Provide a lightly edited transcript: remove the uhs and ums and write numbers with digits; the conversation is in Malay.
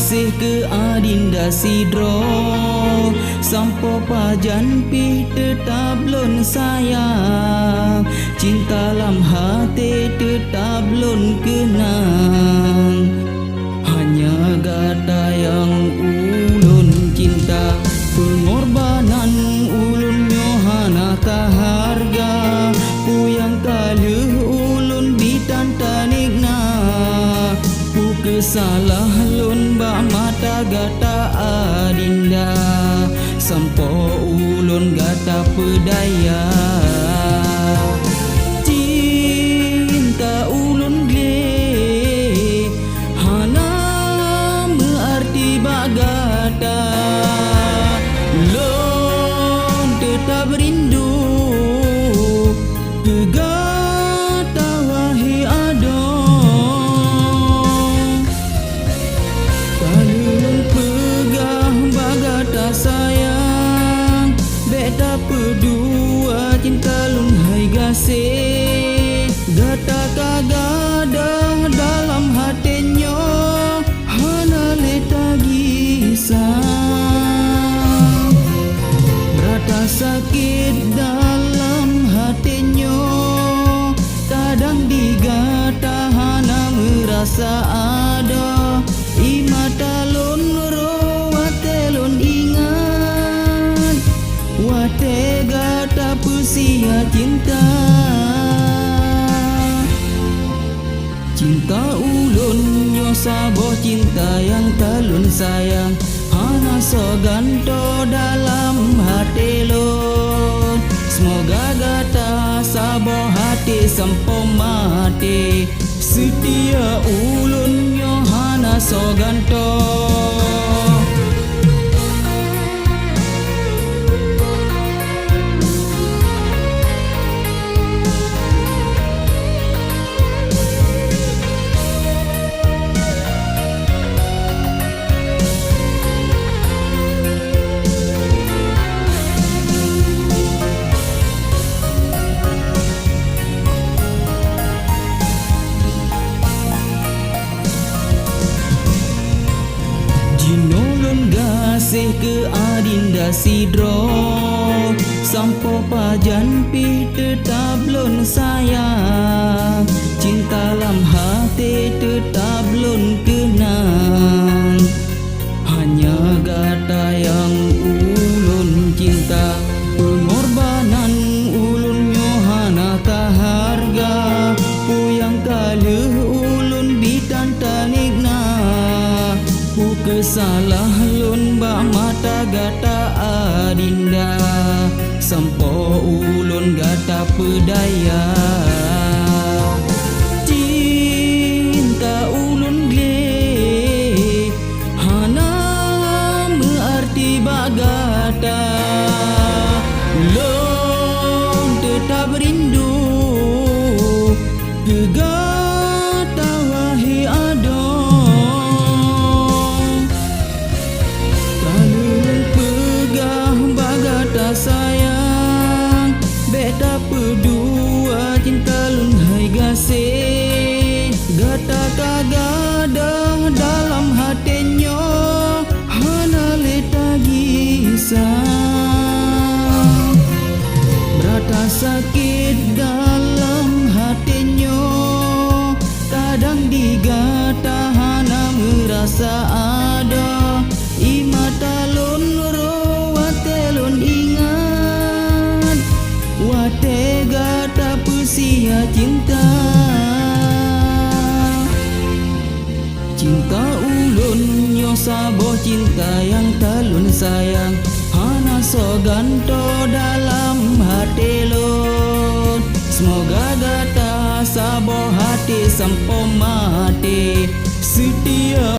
kasih ke adinda sidro, sampo pajan pi tetap lon sayang, cinta lam hati tetap lon kenang. Hanya gata yang ulun cinta, pengorbanan ulun nyohana kaharga, puyang kaluh ulun bitantanikna, pu kesalah lun ba mata gata adinda, sampo ulun gata pedaya. Cinta ulun gle hana mengerti bagata, lon tetap rindu kegata wahai adong. Kalau lon pegah bagata sayang, beta pedua cinta lun hai gasih, gata kagadah dalam hatinya hana leta gisah, rata sakit dalam hatinya, kadang digata hana merasa ada, imata lon wate lon ingat, wate gata pusia cinta. Cinta ulun nyo saboh cinta yang talun sayang, hana soganto dalam hati lun. Semoga gata saboh hati sampo mati, setia ulun nyo hana soganto. Jinolon gasih ke adinda sidro, sampo pajan pi tetap lon sayang, cinta lam hati tetap lon kenang. Hanya gata yang ulun cinta, pengorbanan ulun nyohana kaharga, puyang kaluh ulun bitantanikna, pu kesalah lun ba mata gata adinda, sampo ulun gata pedaya. Cinta ulun gle hana mengerti bagata, lon tetap rindu kegata wahai adong. Kalau pegah bagata sayang, beta pedua cinta lun hai gasih, gata kagadah dalam hatinya hana leta gisah, rata sakit dalam hatinya, kadang digata hana merasa ada, imata lon wate lon ingat, wate gata pusia cinta. Cinta ulun nyo saboh cinta yang talun sayang, hana soganto dalam hati lun. Semoga gata saboh hati sampo mati, setia